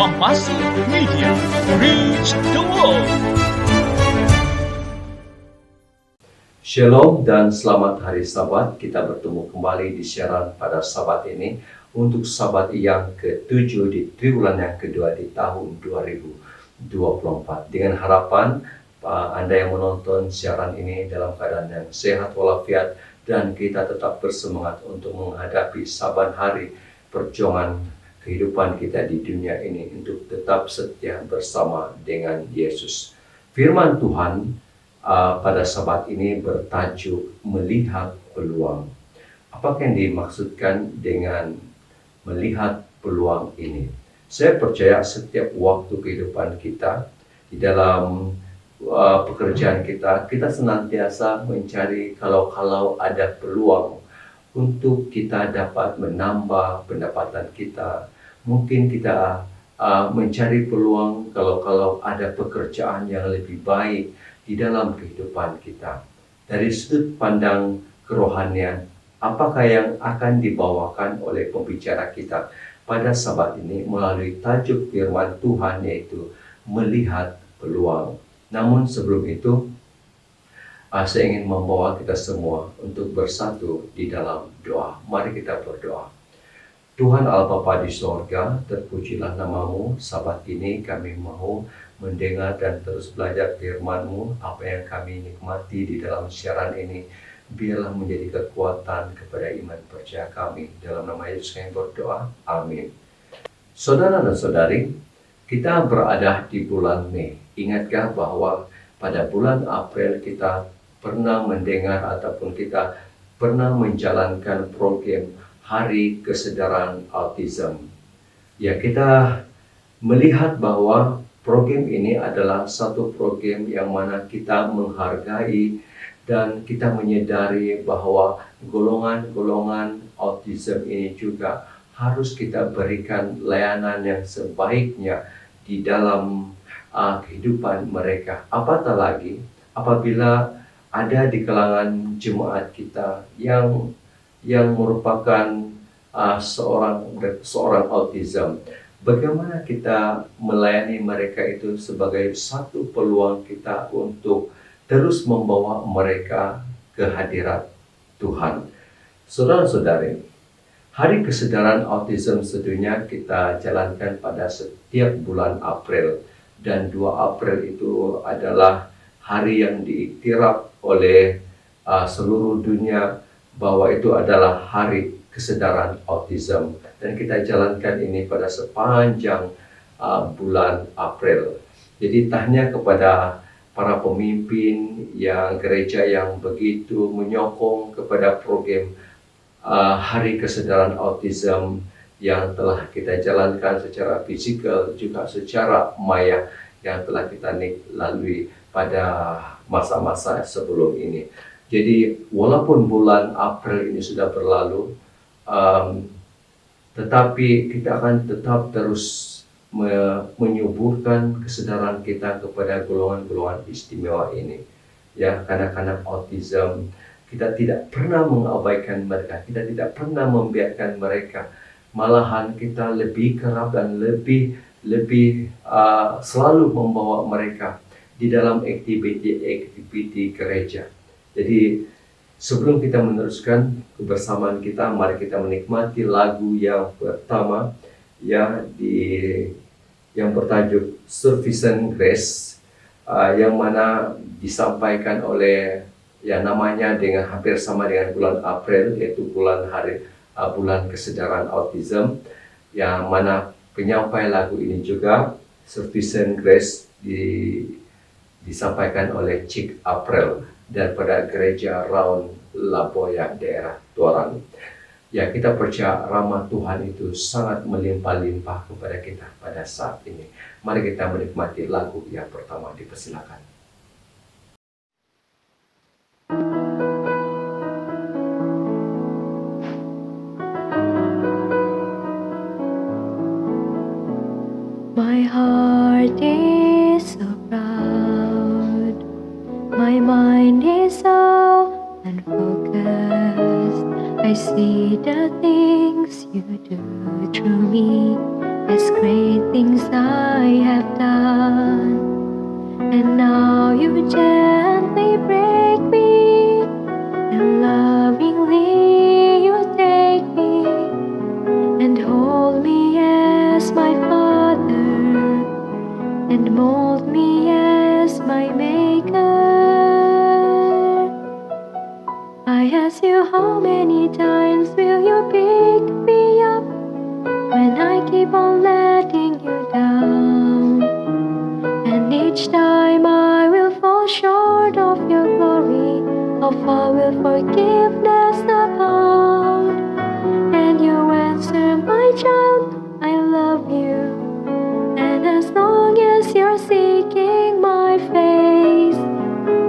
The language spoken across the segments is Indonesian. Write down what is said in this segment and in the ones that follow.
Ruang Masuk Media, Reach the World. Shalom dan selamat hari Sabat. Kita bertemu kembali di siaran pada Sabat ini untuk Sabat yang ke-7 di triwulan yang kedua di tahun 2024. Dengan harapan Anda yang menonton siaran ini dalam keadaan yang sehat walafiat dan kita tetap bersemangat untuk menghadapi saban hari perjuangan kehidupan kita di dunia ini untuk tetap setia bersama dengan Yesus. Firman Tuhan pada Sabat ini bertajuk melihat peluang. Apakah yang dimaksudkan dengan melihat peluang ini? Saya percaya setiap waktu kehidupan kita di dalam pekerjaan kita senantiasa mencari kalau ada peluang untuk kita dapat menambah pendapatan kita. Mungkin kita mencari peluang kalau ada pekerjaan yang lebih baik di dalam kehidupan kita. Dari sudut pandang kerohanian, apakah yang akan dibawakan oleh pembicara kita pada Sabat ini melalui tajuk firman Tuhan, yaitu melihat peluang. Namun sebelum itu, saya ingin membawa kita semua untuk bersatu di dalam doa. Mari kita berdoa. Tuhan Allah Bapa di sorga, terpujilah namamu. Sabat ini kami mau mendengar dan terus belajar firman-Mu. Apa yang kami nikmati di dalam siaran ini, biarlah menjadi kekuatan kepada iman percaya kami. Dalam nama Yesus kami berdoa. Amin. Saudara dan saudari, kita berada di bulan Mei. Ingatkah bahwa pada bulan April kita pernah mendengar ataupun kita pernah menjalankan program Hari Kesedaran Autism. Ya, kita melihat bahwa program ini adalah satu program yang mana kita menghargai dan kita menyadari bahwa golongan-golongan autism ini juga harus kita berikan layanan yang sebaiknya di dalam kehidupan mereka. Apatah lagi apabila ada di kalangan jemaat kita yang merupakan seorang autism. Bagaimana kita melayani mereka itu sebagai satu peluang kita untuk terus membawa mereka ke hadirat Tuhan. Saudara-saudari, Hari Kesedaran Autism tentunya kita jalankan pada setiap bulan April. Dan 2 April itu adalah hari yang diiktiraf oleh seluruh dunia bahwa itu adalah Hari Kesedaran Autism. Dan kita jalankan ini pada sepanjang bulan April. Jadi tanya kepada para pemimpin yang gereja yang begitu menyokong kepada program Hari Kesedaran Autism yang telah kita jalankan secara fisikal juga secara maya yang telah kita lalui pada masa-masa sebelum ini. Jadi walaupun bulan April ini sudah berlalu, tetapi kita akan tetap terus menyuburkan kesedaran kita kepada golongan-golongan istimewa ini. Ya, kanak-kanak autism, kita tidak pernah mengabaikan mereka, kita tidak pernah membiarkan mereka. Malahan kita lebih kerap dan lebih selalu membawa mereka di dalam aktiviti gereja. Jadi sebelum kita meneruskan kebersamaan kita, mari kita menikmati lagu yang pertama yang bertajuk Sufficient Grace, yang mana disampaikan oleh namanya dengan hampir sama dengan bulan April, yaitu bulan Kesedaran Autism, yang mana penyampai lagu ini juga Sufficient Grace disampaikan oleh Chick April daripada gereja Raun Laboya daerah Tuaran. Ya, kita percaya rahmat Tuhan itu sangat melimpah-limpah kepada kita pada saat ini. Mari kita menikmati lagu yang pertama, dipersilakan. My heart is so proud, my mind is so unfocused. I see the things you do through me. as great things I have done. And now you gently break me, and lovingly you take me, and hold me as my Father, and mold me as my Maker. I ask you, how many times will you pick me up when I keep on letting you down? And each time I will fall short of your glory, how far will forgiveness abound? And you answer, my child, I love you. And as long as you're seeking my face,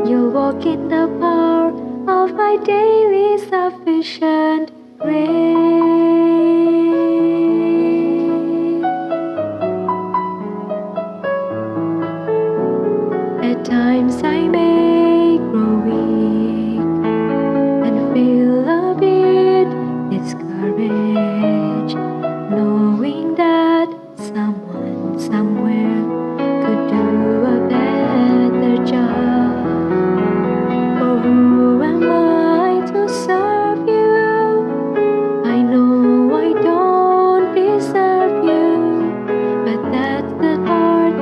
you'll walk in the power of my daily sufficient grace. At times I may grow weak and feel a bit discouraged, knowing that someone somewhere could do a better job. For who am I to serve you? I know I don't deserve you, but that's the part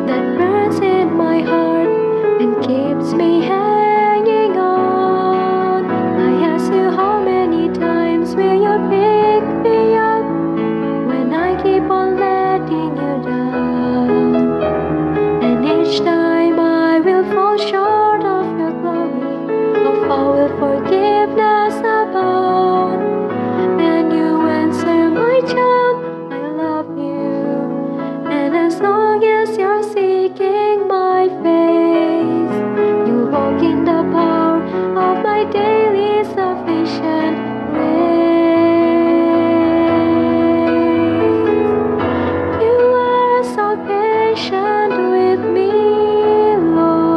that burns in my heart and keeps me hanging on. I ask you, how many times will you pick me up when I keep on letting you down? And each time I will fall short of your glory, how far will forgiveness abound? And you answer, my child, I love you. And as long as you're seeking my face, you'll walk in the power of my daily sufficient grace. You are so patient with me, Lord.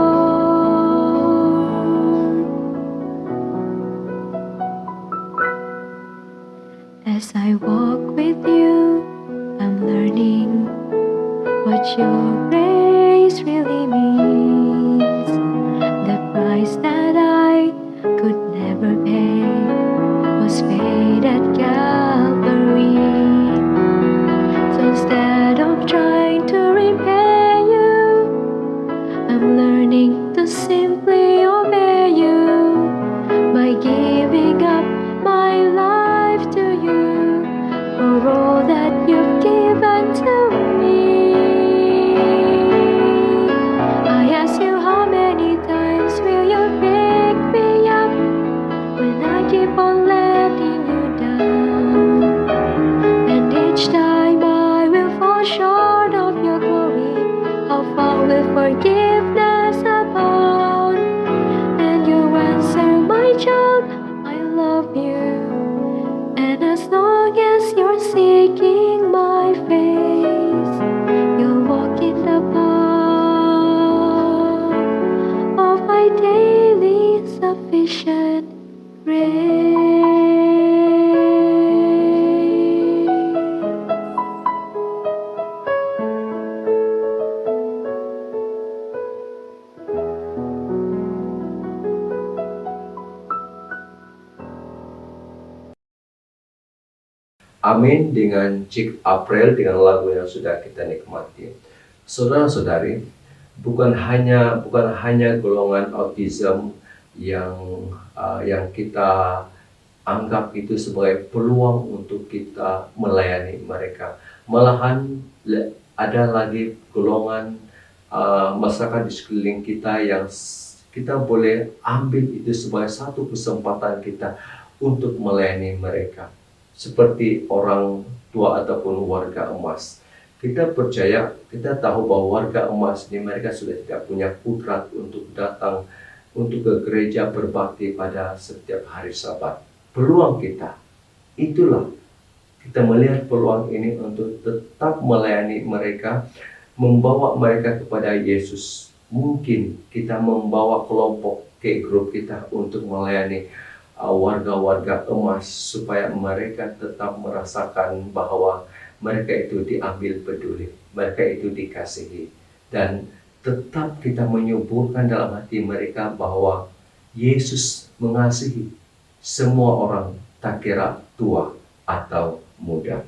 As I walk with you, I'm learning what your grace really means. The price that I could never pay was paid at Calvary. So instead of trying to repay you, I'm learning to simply obey you by giving up my life to you for all that you've given to me. I ask you, how many times will you pick me up when I keep on letting you down? And each time I will fall short of your glory, how far will forgiveness abound? And you answer, my child, I love you. And as long as you're seeking my face, you'll walk in the power of my daily sufficient grace. Amin dengan Chick April dengan lagu yang sudah kita nikmati. Saudara-saudari, bukan hanya golongan autism yang kita anggap itu sebagai peluang untuk kita melayani mereka. Malahan ada lagi golongan masyarakat di sekeliling kita yang kita boleh ambil itu sebagai satu kesempatan kita untuk melayani mereka. Seperti orang tua ataupun warga emas. Kita percaya, kita tahu bahwa warga emas ini mereka sudah tidak punya kudrat untuk datang untuk ke gereja berbakti pada setiap hari Sabat. Peluang kita, itulah kita melihat peluang ini untuk tetap melayani mereka, membawa mereka kepada Yesus. Mungkin kita membawa kelompok ke grup kita untuk melayani warga-warga emas supaya mereka tetap merasakan bahwa mereka itu diambil peduli, mereka itu dikasihi. Dan tetap kita menyuburkan dalam hati mereka bahwa Yesus mengasihi semua orang, tak kira tua atau muda.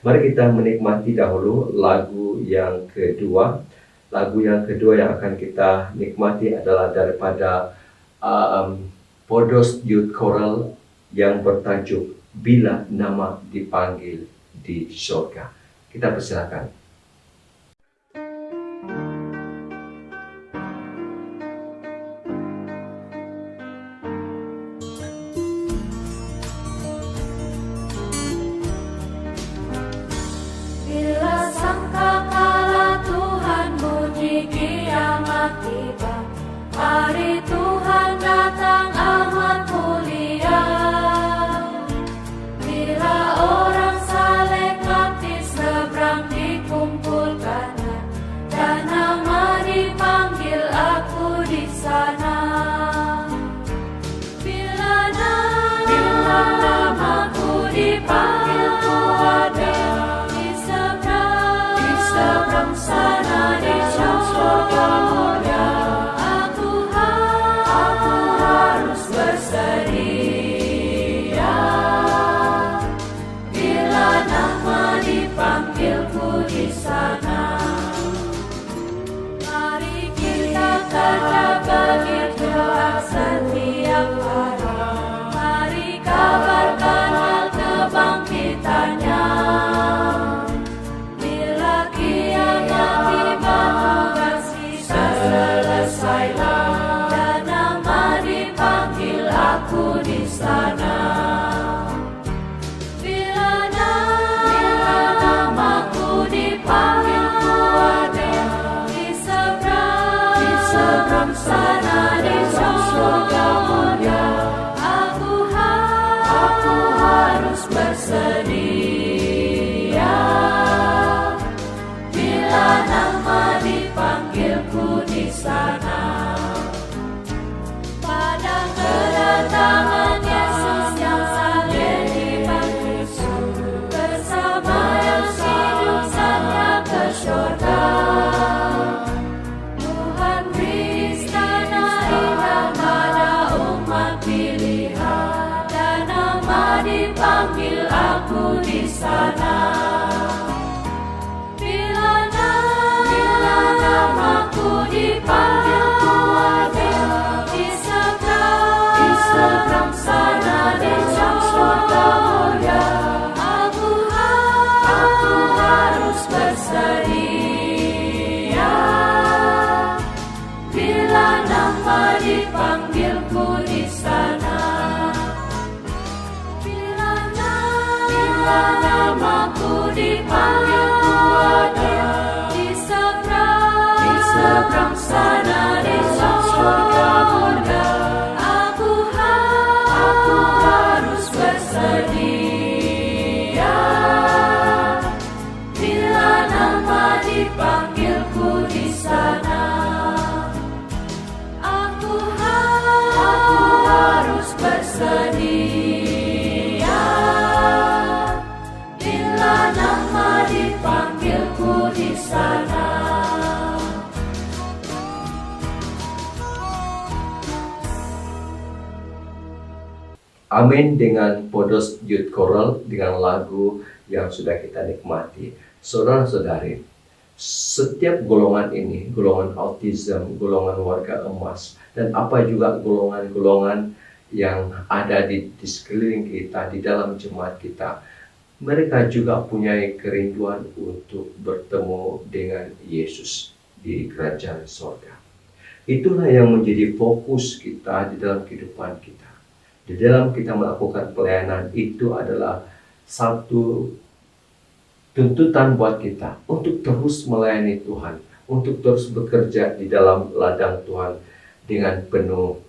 Mari kita menikmati dahulu lagu yang kedua. Lagu yang kedua yang akan kita nikmati adalah daripada Podos Youth Choral yang bertajuk Bila Nama Dipanggil di Surga. Kita persilakan. Bila sangkakala Tuhan bunyi kiamat tiba, hari Tuhan datang amat mulia. Bila orang saleh baptis seberang dikumpulkan, dan nama dipanggil aku di sana. Bila namaku dipanggil ku ada di seberang sana di surga mulia. Aku harus bersedia bila nama dipanggilku di sana. Mari kita kerja berdoa setiap hari. Mari kabarkan hal kebangkitannya. Bila kiamat tiba, tugas kita selesailah, dan nama dipanggil aku di sana. Bila namaku dipanggil ku ada di seberang sana di surga mulia. Aku harus bersedia bila nama dipanggilku di sana. Pada kedatangan Yesus yang saleh dibaptis, bersama yang hidup saja ke surga. Tuhan beri istana indah pada umat pilihan, dan nama dipanggil aku di sana. Bila namaku dipanggil ku ada di seberang sana di surga mulia. Aku harus bersedia bila nama dipanggilku di sana. Bila namaku dipanggil ku ada di seberang sana di surga mulia. Aku harus bersedia bila nama dipanggilku di sana. Aku harus bersedia bila nama dipanggilku di sana. Amin dengan Podos Youth Choral dengan lagu yang sudah kita nikmati. Saudara-saudari, setiap golongan ini, golongan autism, golongan warga emas, dan apa juga golongan-golongan yang ada di sekeliling kita, di dalam jemaat kita, mereka juga punya kerinduan untuk bertemu dengan Yesus di kerajaan sorga. Itulah yang menjadi fokus kita di dalam kehidupan kita. Di dalam kita melakukan pelayanan, itu adalah satu tuntutan buat kita untuk terus melayani Tuhan, untuk terus bekerja di dalam ladang Tuhan dengan penuh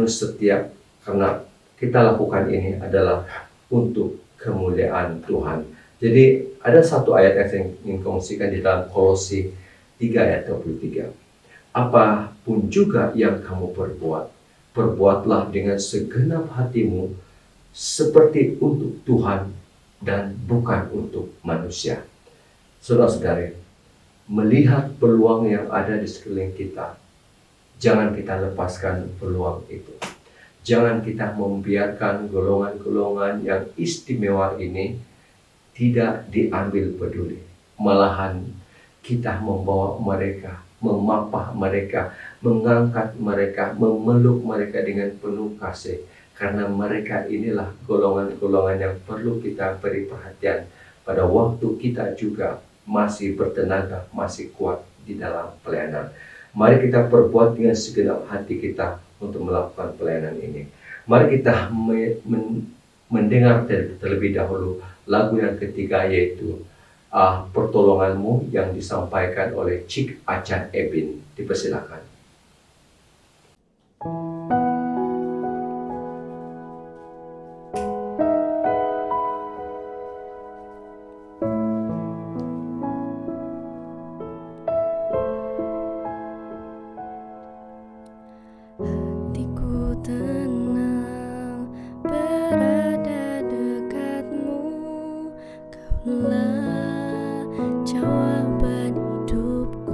setiap, karena kita lakukan ini adalah untuk kemuliaan Tuhan. Jadi ada satu ayat yang saya ingin kongsikan di dalam Kolose 3 ayat 23. Apapun juga yang kamu perbuat, perbuatlah dengan segenap hatimu seperti untuk Tuhan dan bukan untuk manusia. Saudara-saudari, melihat peluang yang ada di sekeliling kita, jangan kita lepaskan peluang itu. Jangan kita membiarkan golongan-golongan yang istimewa ini tidak diambil peduli. Malahan kita membawa mereka, memapah mereka, mengangkat mereka, memeluk mereka dengan penuh kasih. Karena mereka inilah golongan-golongan yang perlu kita beri perhatian pada waktu kita juga masih bertenaga, masih kuat di dalam pelayanan. Mari kita perbuat dengan segenap hati kita untuk melakukan pelayanan ini. Mari kita mendengar terlebih dahulu lagu yang ketiga, yaitu Pertolonganmu, yang disampaikan oleh Cik Acan Ebin. Dipersilakan. Hatiku tenang berada dekatmu, Kaulah jawaban hidupku.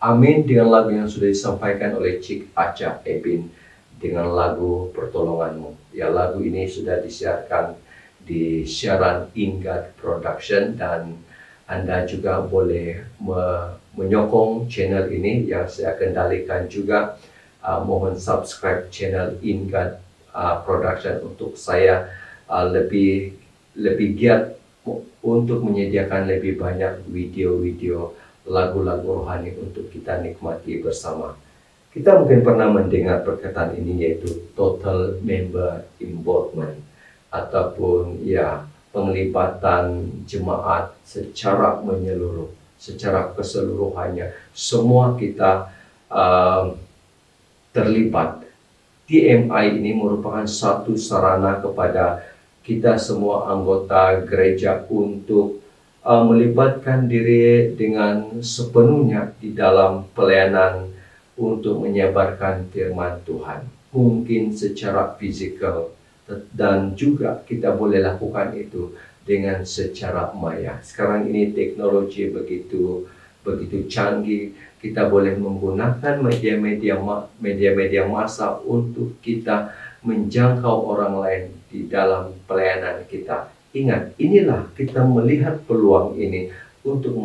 Amin dengan lagu yang sudah disampaikan oleh Cik Aca Ebin dengan lagu Pertolonganmu. Ya, lagu ini sudah disiarkan di siaran Ingat Production, dan Anda juga boleh menyokong channel ini yang saya kendalikan juga. Mohon subscribe channel Ingat Production untuk saya lebih giat untuk menyediakan lebih banyak video-video lagu-lagu rohani untuk kita nikmati bersama. Kita mungkin pernah mendengar perkataan ini, yaitu total member involvement, ataupun ya penglibatan jemaat secara menyeluruh, secara keseluruhannya. Semua kita terlibat. TMI ini merupakan satu sarana kepada kita semua anggota gereja untuk melibatkan diri dengan sepenuhnya di dalam pelayanan untuk menyebarkan firman Tuhan. Mungkin secara fisikal, dan juga kita boleh lakukan itu dengan secara maya. Sekarang ini teknologi begitu canggih, kita boleh menggunakan media-media massa untuk kita menjangkau orang lain di dalam pelayanan kita. Ingat, inilah kita melihat peluang ini untuk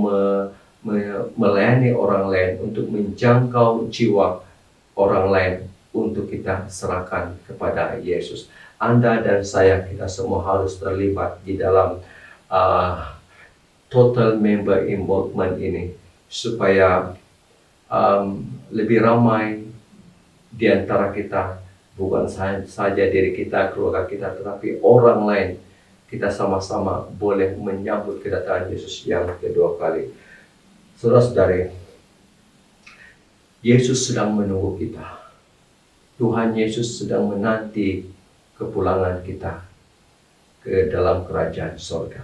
melayani orang lain, untuk menjangkau jiwa orang lain, untuk kita serahkan kepada Yesus. Anda dan saya, kita semua harus terlibat di dalam total member involvement ini, supaya lebih ramai di antara kita, bukan saja diri kita, keluarga kita, tetapi orang lain. Kita sama-sama boleh menyambut kedatangan Yesus yang kedua kali. Saudara-saudari, Yesus sedang menunggu kita. Tuhan Yesus sedang menanti kepulangan kita ke dalam kerajaan sorga.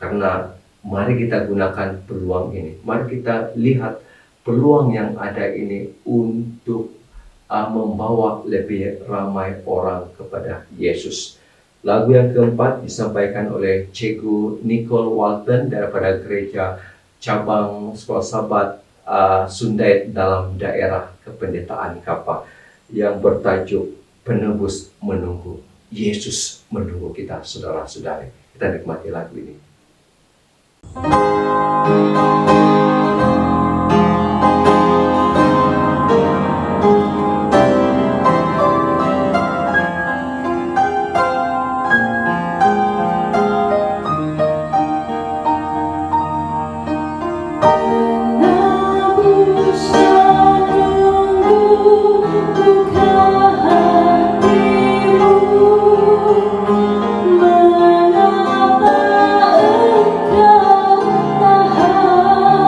Karena mari kita gunakan peluang ini. Mari kita lihat peluang yang ada ini untuk membawa lebih ramai orang kepada Yesus. Lagu yang keempat disampaikan oleh Cikgu Nicole Walton daripada gereja cabang Sekolah Sabat Sundait dalam daerah Kependetaan Kapa, yang bertajuk Penebus Menunggu. Yesus menunggu kita, saudara-saudari. Kita nikmati lagu ini. Mengapa engkau tahan?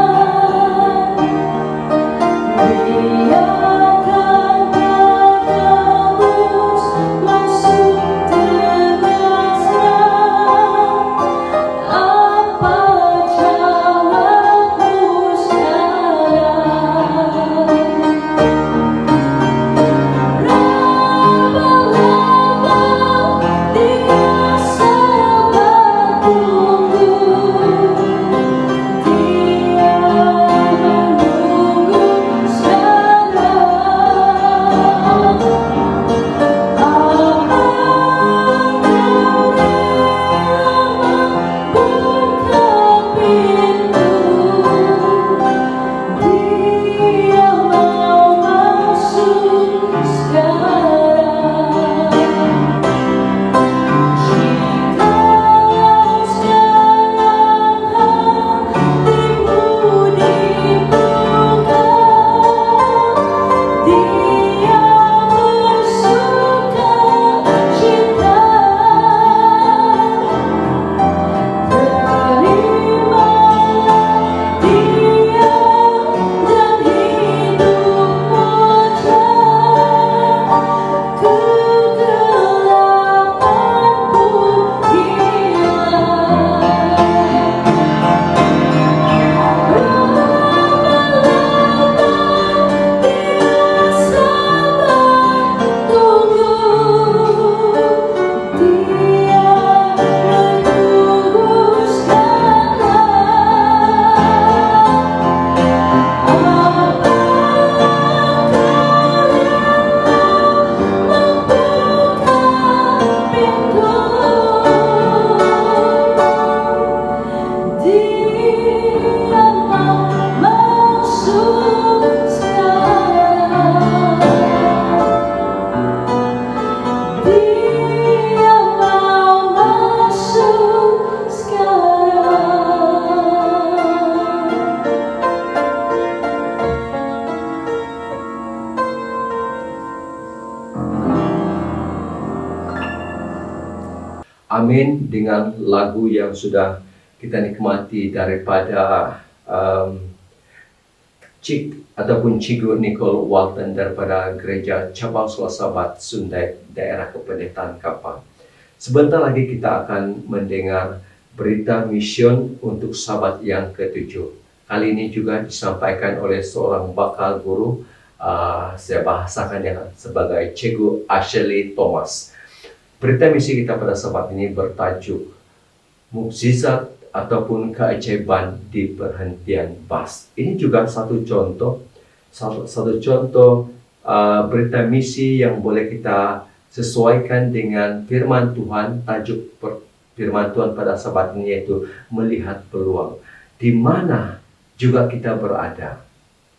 amin dengan lagu yang sudah kita nikmati daripada Cikgu Nicole Walton daripada Gereja Cabang Selasabat Sundai, Daerah Kependetaan Kapal. Sebentar lagi kita akan mendengar berita mission untuk sabat yang ke-7. Kali ini juga disampaikan oleh seorang bakal guru, saya bahasakan dia sebagai Cikgu Ashley Thomas. Berita misi kita pada sabat ini bertajuk Mukjizat ataupun keajaiban di perhentian bas. Ini juga satu contoh berita misi yang boleh kita sesuaikan dengan firman Tuhan. Tajuk firman Tuhan pada sabat ini yaitu melihat peluang. Di mana juga kita berada,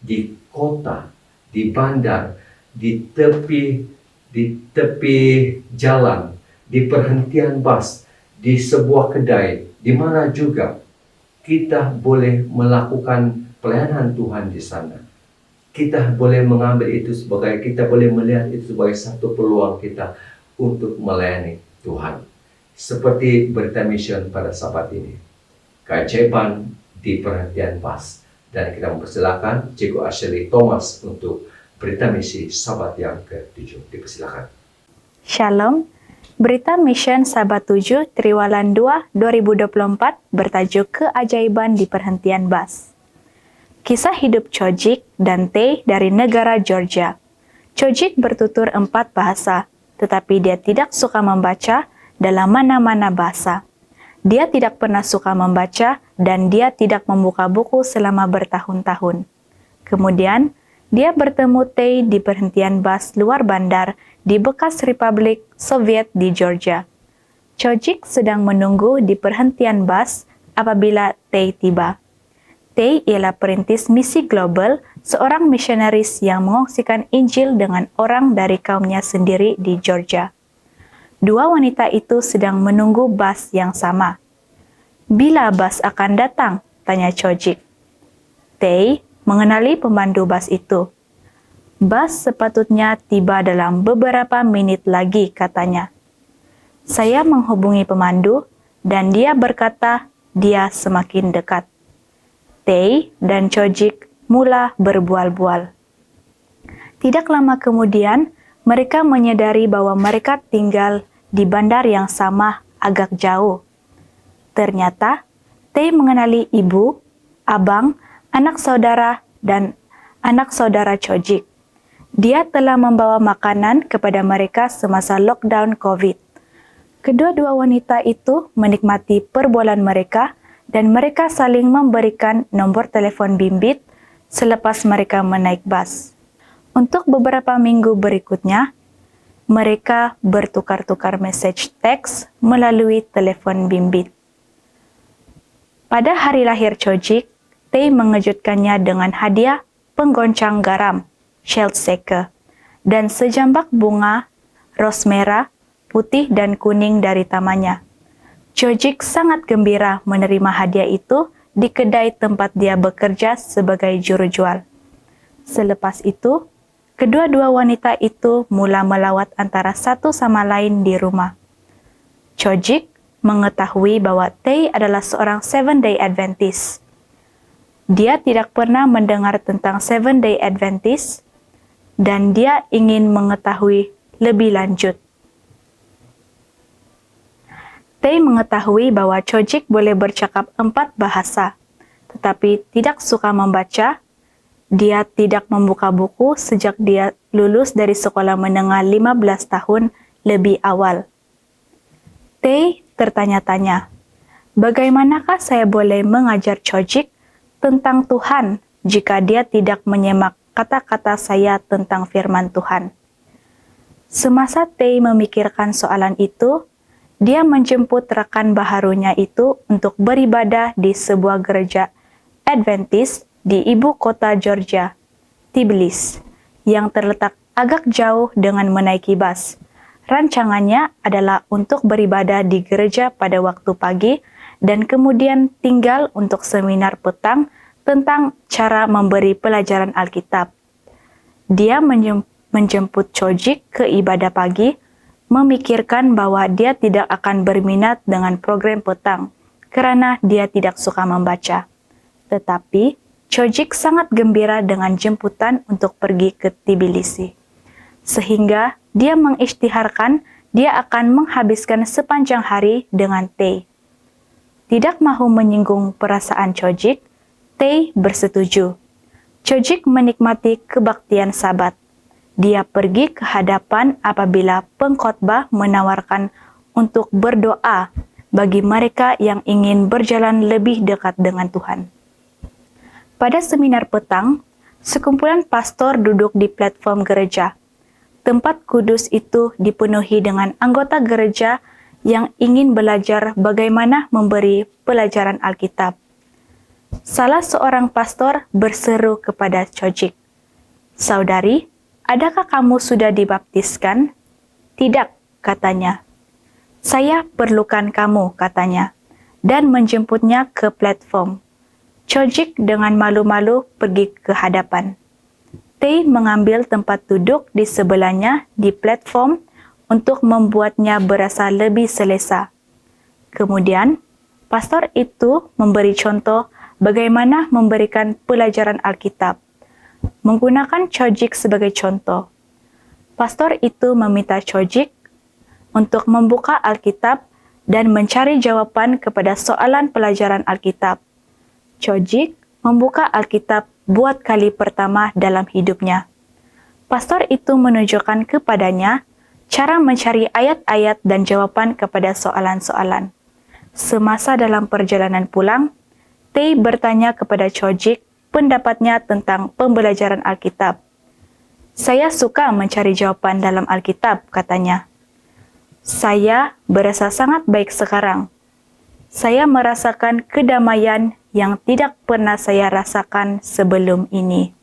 di kota, di bandar, di tepi jalan, di perhentian bas, di sebuah kedai, di mana juga kita boleh melakukan pelayanan Tuhan di sana. Kita boleh mengambil itu kita boleh melihat itu sebagai satu peluang kita untuk melayani Tuhan. Seperti berita mission pada sabat ini, keajaiban di perhentian bas. Dan kita mempersilakan Cikgu Ashley Thomas untuk berita misi sabat yang ke-7. Dipersilakan. Shalom. Berita Mission Sabat 7 Triwulan 2 2024 bertajuk Keajaiban di Perhentian Bas. Kisah hidup Chojik dan Tay dari negara Georgia. Chojik bertutur 4 bahasa, tetapi dia tidak suka membaca dalam mana-mana bahasa. Dia tidak pernah suka membaca dan dia tidak membuka buku selama bertahun-tahun. Kemudian, dia bertemu Tay di perhentian bas luar bandar di bekas Republik Soviet di Georgia. Chojik sedang menunggu di perhentian bas apabila Tay tiba. Tay ialah perintis misi global, seorang misionaris yang mengongsikan Injil dengan orang dari kaumnya sendiri di Georgia. Dua wanita itu sedang menunggu bas yang sama. "Bila bas akan datang?" tanya Chojik. Tay mengenali pemandu bas itu. "Bas sepatutnya tiba dalam beberapa menit lagi," katanya. Saya menghubungi pemandu dan dia berkata dia semakin dekat. Tay dan Chojik mula berbual-bual. Tidak lama kemudian, mereka menyadari bahwa mereka tinggal di bandar yang sama agak jauh. Ternyata, Tay mengenali ibu, abang, anak saudara, dan anak saudara Chojik. Dia telah membawa makanan kepada mereka semasa lockdown COVID. Kedua-dua wanita itu menikmati perbualan mereka dan mereka saling memberikan nomor telepon bimbit selepas mereka menaik bas. Untuk beberapa minggu berikutnya, mereka bertukar-tukar message teks melalui telepon bimbit. Pada hari lahir Chojik, Tay mengejutkannya dengan hadiah penggoncang garam, shell shaker, dan sejambak bunga ros merah, putih, dan kuning dari tamannya. Chojik sangat gembira menerima hadiah itu di kedai tempat dia bekerja sebagai juru jual. Selepas itu, kedua-dua wanita itu mula melawat antara satu sama lain di rumah. Chojik mengetahui bahwa Tay adalah seorang Seventh-day Adventist. Dia tidak pernah mendengar tentang Seventh-day Adventist dan dia ingin mengetahui lebih lanjut. Tay mengetahui bahwa Chojik boleh bercakap 4 bahasa, tetapi tidak suka membaca. Dia tidak membuka buku sejak dia lulus dari sekolah menengah 15 tahun lebih awal. Tay tertanya-tanya, bagaimanakah saya boleh mengajar Chojik tentang Tuhan jika dia tidak menyimak kata-kata saya tentang firman Tuhan? Semasa Tay memikirkan soalan itu, dia menjemput rekan baharunya itu untuk beribadah di sebuah gereja Adventist di ibu kota Georgia, Tbilisi, yang terletak agak jauh dengan menaiki bas. Rancangannya adalah untuk beribadah di gereja pada waktu pagi dan kemudian tinggal untuk seminar petang tentang cara memberi pelajaran Alkitab. Dia menjemput Chojik ke ibadah pagi, memikirkan bahwa dia tidak akan berminat dengan program petang karena dia tidak suka membaca. Tetapi Chojik sangat gembira dengan jemputan untuk pergi ke Tbilisi. Sehingga dia mengisytiharkan dia akan menghabiskan sepanjang hari dengan Tae. Tidak mahu menyinggung perasaan Chojik, Tae bersetuju. Chojik menikmati kebaktian Sabat. Dia pergi ke hadapan apabila pengkhotbah menawarkan untuk berdoa bagi mereka yang ingin berjalan lebih dekat dengan Tuhan. Pada seminar petang, sekumpulan pastor duduk di platform gereja. Tempat kudus itu dipenuhi dengan anggota gereja yang ingin belajar bagaimana memberi pelajaran Alkitab. Salah seorang pastor berseru kepada Chojik, "Saudari, adakah kamu sudah dibaptiskan?" "Tidak," katanya. "Saya perlukan kamu," katanya, dan menjemputnya ke platform. Chojik dengan malu-malu pergi ke hadapan. Tae mengambil tempat duduk di sebelahnya di platform untuk membuatnya berasa lebih selesa. Kemudian, pastor itu memberi contoh bagaimana memberikan pelajaran Alkitab. Menggunakan Chojik sebagai contoh. Pastor itu meminta Chojik untuk membuka Alkitab dan mencari jawaban kepada soalan pelajaran Alkitab. Chojik membuka Alkitab buat kali pertama dalam hidupnya. Pastor itu menunjukkan kepadanya cara mencari ayat-ayat dan jawaban kepada soalan-soalan. Semasa dalam perjalanan pulang, Tae bertanya kepada Chojik pendapatnya tentang pembelajaran Alkitab. "Saya suka mencari jawaban dalam Alkitab," katanya. "Saya berasa sangat baik sekarang. Saya merasakan kedamaian yang tidak pernah saya rasakan sebelum ini."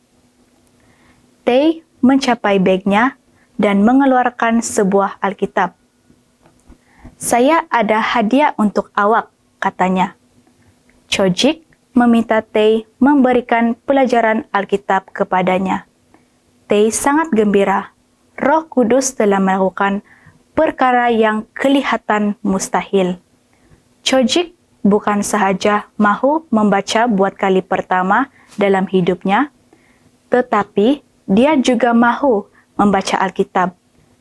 Tae mencapai bagnya dan mengeluarkan sebuah Alkitab. "Saya ada hadiah untuk awak," katanya. Chojik meminta Tae memberikan pelajaran Alkitab kepadanya. Tae sangat gembira. Roh Kudus telah melakukan perkara yang kelihatan mustahil. Chojik bukan sahaja mahu membaca buat kali pertama dalam hidupnya, tetapi dia juga mahu membaca Alkitab.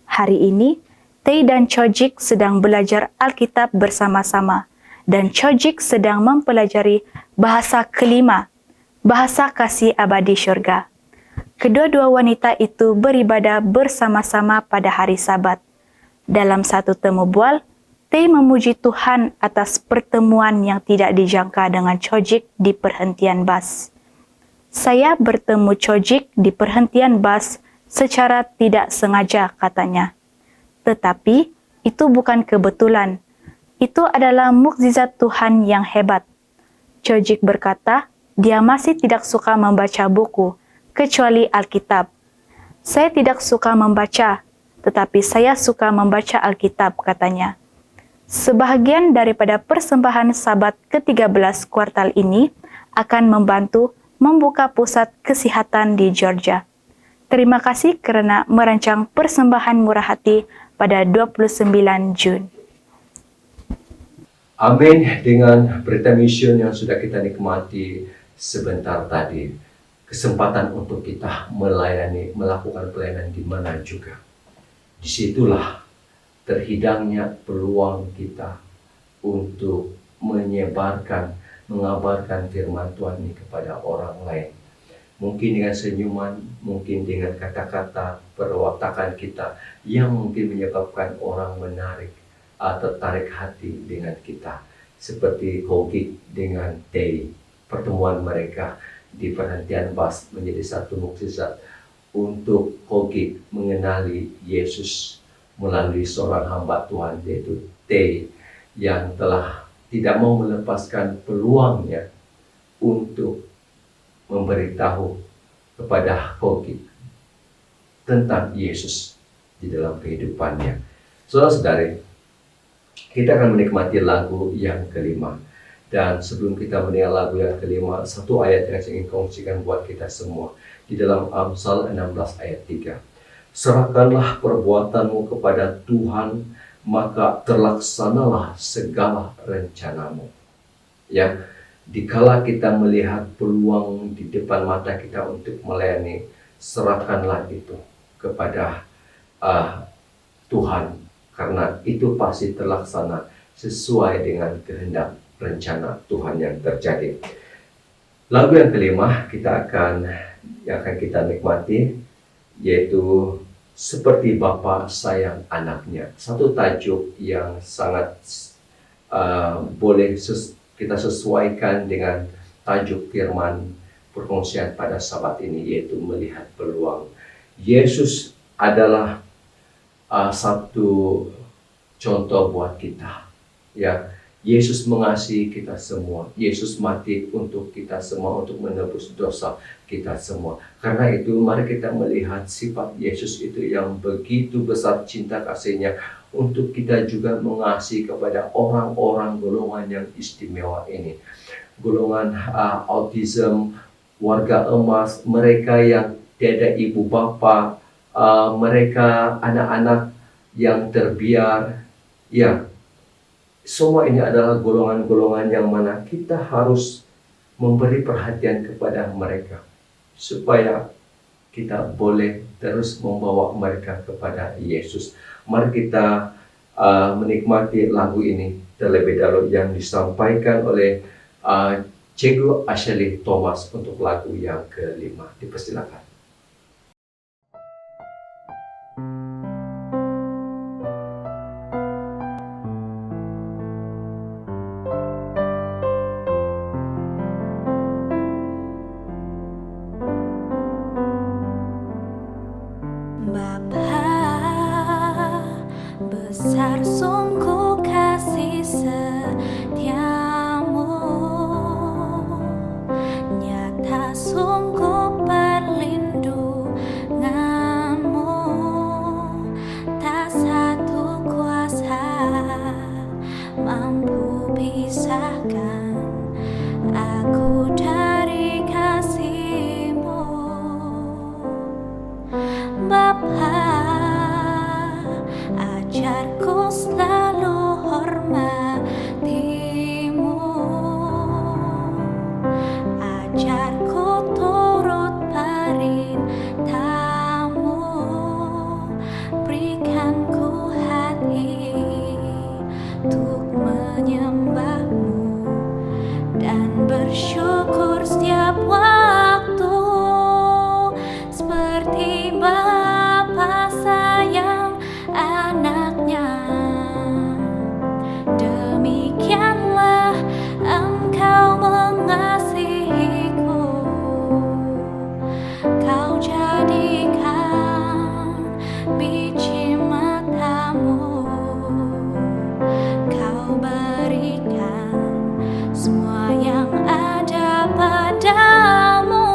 Hari ini, Tae dan Chojik sedang belajar Alkitab bersama-sama, dan Chojik sedang mempelajari bahasa kelima, bahasa kasih abadi syurga. Kedua-dua wanita itu beribadah bersama-sama pada hari Sabat. Dalam satu temu bual, Tae memuji Tuhan atas pertemuan yang tidak dijangka dengan Chojik di perhentian bas. "Saya bertemu Chojik di perhentian bas secara tidak sengaja," katanya. "Tetapi itu bukan kebetulan. Itu adalah mukjizat Tuhan yang hebat." Chojik berkata, dia masih tidak suka membaca buku, kecuali Alkitab. "Saya tidak suka membaca, tetapi saya suka membaca Alkitab," katanya. Sebahagian daripada persembahan Sabat ke-13 kuartal ini akan membantu membuka pusat kesehatan di Georgia. Terima kasih kerana merancang persembahan murah hati pada 29 Jun. Amin. Dengan berita mission yang sudah kita nikmati sebentar tadi, kesempatan untuk kita melakukan pelayanan di mana juga. Disitulah terhidangnya peluang kita untuk mengabarkan firman Tuhan ini kepada orang lain. Mungkin dengan senyuman, mungkin dengan kata-kata perwatakan kita yang mungkin menyebabkan orang menarik atau tertarik hati dengan kita. Seperti Chojik dengan Tae, pertemuan mereka di perhentian bas menjadi satu mukjizat untuk Chojik mengenali Yesus melalui seorang hamba Tuhan, yaitu Tae, yang telah tidak mau melepaskan peluangnya untuk memberitahu kepada Chojik tentang Yesus di dalam kehidupannya. Saudara-saudari, kita akan menikmati lagu yang kelima. Dan sebelum kita mendengar lagu yang kelima, satu ayat yang saya ingin kongsikan buat kita semua di dalam Amsal 16 ayat 3. Serahkanlah perbuatanmu kepada Tuhan, maka terlaksanalah segala rencanamu. Ya, dikala kita melihat peluang di depan mata kita untuk melayani, serahkanlah itu kepada Tuhan, karena itu pasti terlaksana sesuai dengan kehendak rencana Tuhan yang terjadi. Lagu yang kelima yang akan kita nikmati yaitu Seperti Bapa Sayang Anaknya. Satu tajuk yang sangat boleh kita sesuaikan dengan tajuk firman perkongsian pada Sabat ini, yaitu melihat peluang. Yesus adalah satu contoh buat kita. Ya, Yesus mengasihi kita semua. Yesus mati untuk kita semua, untuk menebus dosa kita semua. Karena itu mari kita melihat sifat Yesus itu yang begitu besar cinta kasih-Nya untuk kita juga mengasihi kepada orang-orang golongan yang istimewa ini. Golongan autism, warga emas, mereka yang tiada ibu bapa, mereka anak-anak yang terbiar. Ya, semua ini adalah golongan-golongan yang mana kita harus memberi perhatian kepada mereka, supaya kita boleh terus membawa mereka kepada Yesus. Mari kita menikmati lagu ini terlebih dahulu yang disampaikan oleh Cikgu Ashley Thomas untuk lagu yang kelima. Dipersilakan. Besar sungguh kasih setiamu, nyata sungguh perlindunganmu, tak satu kuasa mampu pisahkan aku dari kasih-Mu. Bapa, ajarku selalu hormati-Mu, ajarku turut perintah-Mu, berikan ku hati untuk menyembah-Mu dan bersyukur setiap waktu, seperti Bapa sayang anaknya. Demikianlah Engkau mengasihiku, Kau jadikan biji mata-Mu, Kau berikan semua yang ada padamu,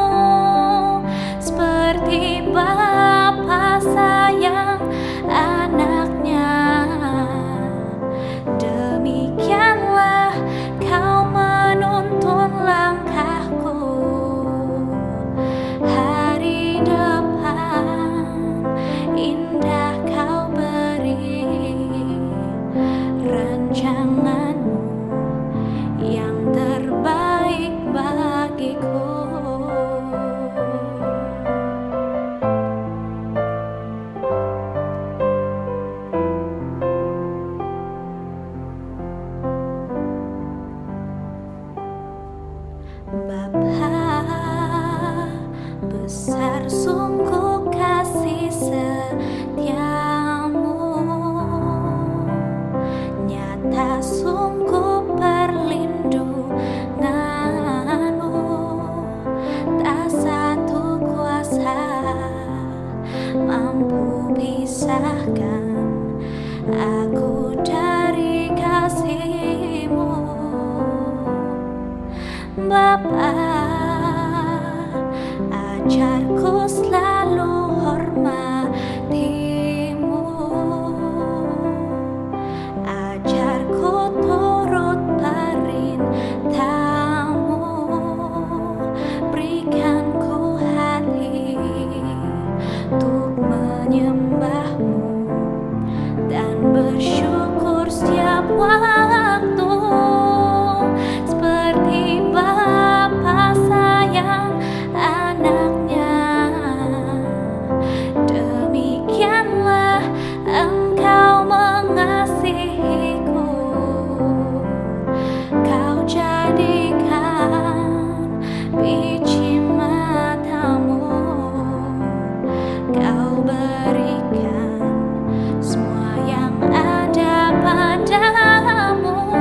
seperti Bapa sayang anaknya. Demikianlah Kau menuntun langkahku, hari depan indah Kau beri, rancangan-Mu yang terbaik bagiku. Bapa, besar sungguh kasih setiamu, nyata sungguh perlindunganmu, tak satu kuasa mampu pisahkan aku dari kasih-Mu. Bapa, ajarku selalu hormati-Mu, ajarku turut perintah-Mu, berikan ku hati untuk menyembah jadikan biji matamu, kau berikan semua yang ada padamu,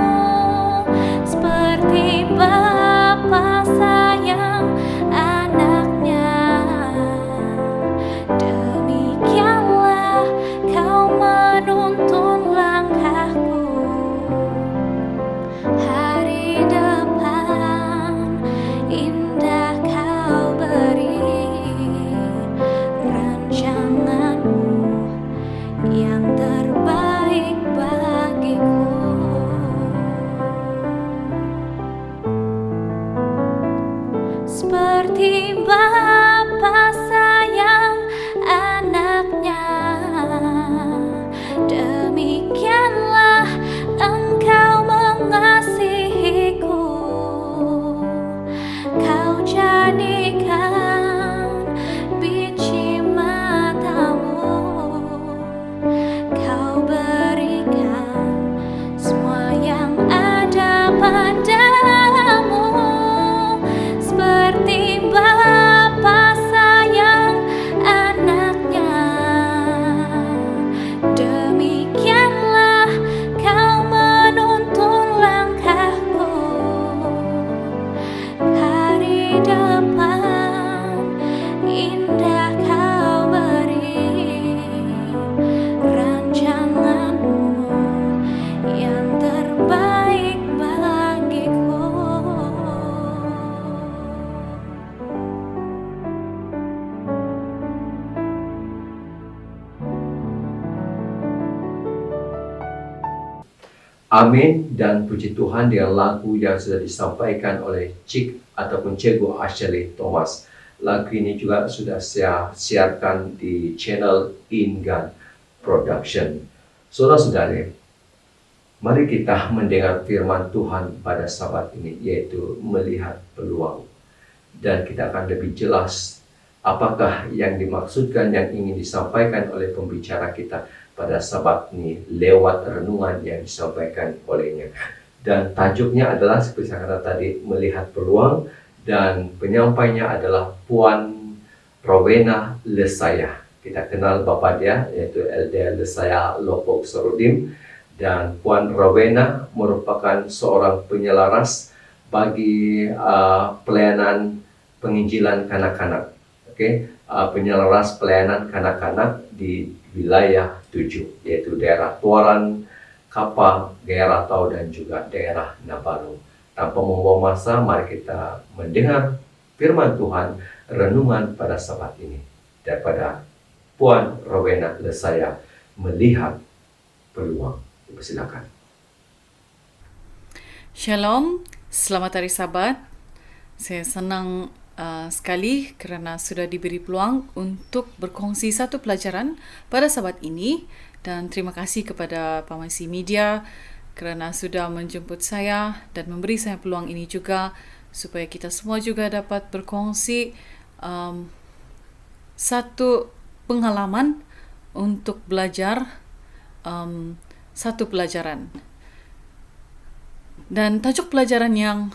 seperti Bapa sayang anaknya. Demikianlah kau menuntun langkahku. Hari depan indah kau beri, rancanganmu yang terbaik bagiku. Seperti Bapa sayang anaknya, demikianlah engkau mengasihiku. Kau jadikan biji matamu, kau berikan semua yang ada padamu, seperti Bapa sayang anaknya. Demikianlah kau menuntun langkahku. Hari depan indah kau beri, rancanganmu yang terbaik bagiku. Amin dan puji Tuhan dengan lagu yang sudah disampaikan oleh Cik ataupun Cikgu Ashley Thomas. Lagu ini juga sudah saya siarkan di channel Ingan Production. Saudara-saudari, mari kita mendengar firman Tuhan pada sabat ini, yaitu melihat peluang. Dan kita akan lebih jelas apakah yang dimaksudkan, yang ingin disampaikan oleh pembicara kita pada sabat ini lewat renungan yang disampaikan olehnya. Dan tajuknya adalah seperti saya kata tadi, melihat peluang, dan penyampainya adalah Puan Rowena Lesaya. Kita kenal bapa dia, yaitu Elder Lesaya Lopok Serudim, dan Puan Rowena merupakan seorang penyelaras bagi pelayanan penginjilan kanak-kanak. Penyelaras pelayanan kanak-kanak di wilayah 7, yaitu daerah Tuaran, Kapa, daerah Tau, dan juga daerah Nabaru. Tanpa membuang masa, mari kita mendengar firman Tuhan, renungan pada sabat ini daripada Puan Rowena Lesaya, melihat peluang. Silakan. Shalom, selamat hari Sabat. Saya senang sekali kerana sudah diberi peluang untuk berkongsi satu pelajaran pada sabat ini, dan terima kasih kepada Pamasi Media kerana sudah menjemput saya dan memberi saya peluang ini juga supaya kita semua juga dapat berkongsi satu pengalaman untuk belajar satu pelajaran. Dan tajuk pelajaran yang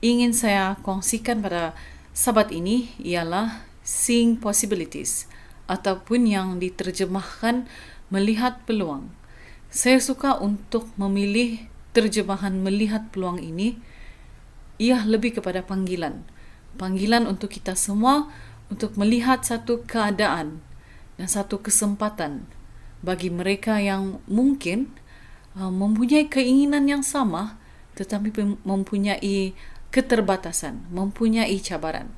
ingin saya kongsikan pada sabat ini ialah Seeing Possibilities, ataupun yang diterjemahkan melihat peluang. Saya suka untuk memilih terjemahan melihat peluang ini. Ia lebih kepada panggilan. Panggilan untuk kita semua untuk melihat satu keadaan dan satu kesempatan bagi mereka yang mungkin mempunyai keinginan yang sama tetapi mempunyai keterbatasan, mempunyai cabaran.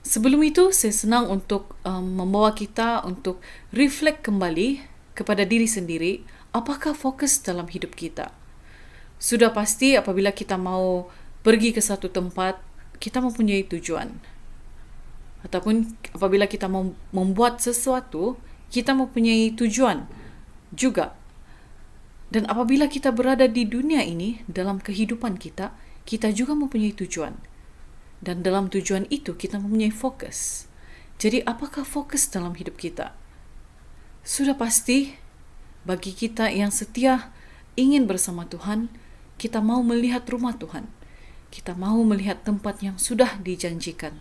Sebelum itu, saya senang untuk membawa kita untuk reflect kembali kepada diri sendiri, apakah fokus dalam hidup kita. Sudah pasti apabila kita mau pergi ke satu tempat, kita mempunyai tujuan. Ataupun apabila kita mau membuat sesuatu, kita mempunyai tujuan juga. Dan apabila kita berada di dunia ini, dalam kehidupan kita, kita juga mempunyai tujuan. Dan dalam tujuan itu, kita mempunyai fokus. Jadi, apakah fokus dalam hidup kita? Sudah pasti, bagi kita yang setia ingin bersama Tuhan, kita mau melihat rumah Tuhan. Kita mau melihat tempat yang sudah dijanjikan.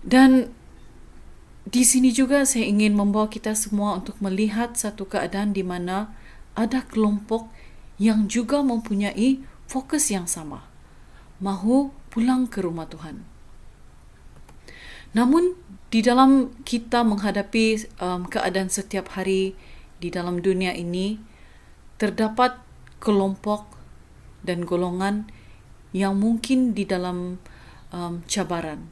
Dan di sini juga saya ingin membawa kita semua untuk melihat satu keadaan di mana ada kelompok yang juga mempunyai fokus yang sama, mahu pulang ke rumah Tuhan. Namun di dalam kita menghadapi keadaan setiap hari di dalam dunia ini, terdapat kelompok dan golongan yang mungkin di dalam cabaran.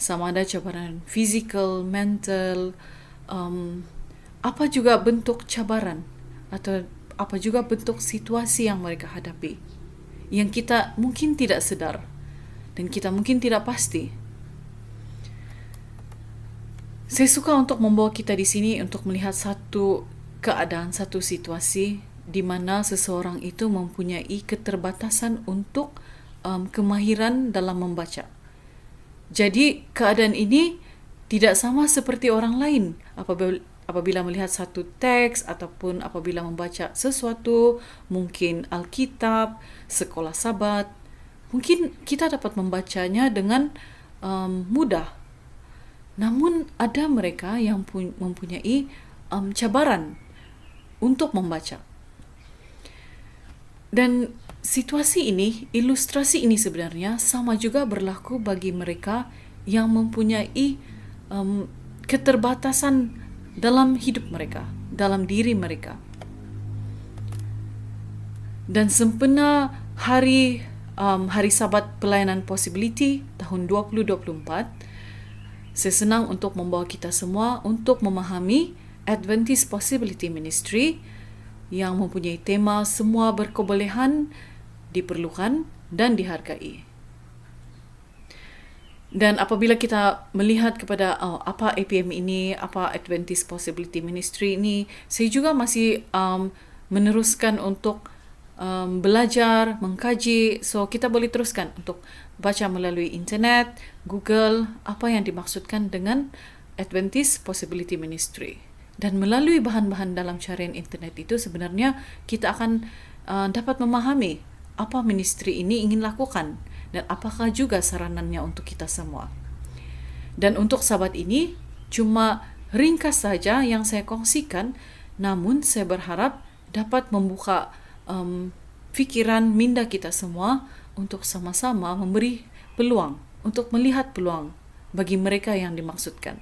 Sama ada cabaran fizikal, mental, apa juga bentuk cabaran atau apa juga bentuk situasi yang mereka hadapi, yang kita mungkin tidak sedar dan kita mungkin tidak pasti. Saya suka untuk membawa kita di sini untuk melihat satu keadaan, satu situasi di mana seseorang itu mempunyai keterbatasan untuk kemahiran dalam membaca. Jadi keadaan ini tidak sama seperti orang lain apabila melihat satu teks ataupun apabila membaca sesuatu, mungkin Alkitab, sekolah Sabat, mungkin kita dapat membacanya dengan mudah. Namun ada mereka yang mempunyai cabaran untuk membaca. Dan situasi ini, ilustrasi ini sebenarnya sama juga berlaku bagi mereka yang mempunyai keterbatasan dalam hidup mereka, dalam diri mereka. Dan sempena hari Sabat Pelayanan Possibility tahun 2024, saya senang untuk membawa kita semua untuk memahami Adventist Possibility Ministry yang mempunyai tema semua berkebolehan, diperlukan dan dihargai. Dan apabila kita melihat kepada apa APM ini, apa Adventist Possibility Ministry ini, saya juga masih meneruskan untuk belajar, mengkaji. So kita boleh teruskan untuk baca melalui internet, Google, apa yang dimaksudkan dengan Adventist Possibility Ministry. Dan melalui bahan-bahan dalam carian internet itu sebenarnya kita akan dapat memahami apa ministry ini ingin lakukan dan apakah juga saranannya untuk kita semua. Dan untuk Sabat ini cuma ringkas saja yang saya kongsikan, namun saya berharap dapat membuka fikiran minda kita semua untuk sama-sama memberi peluang, untuk melihat peluang bagi mereka yang dimaksudkan.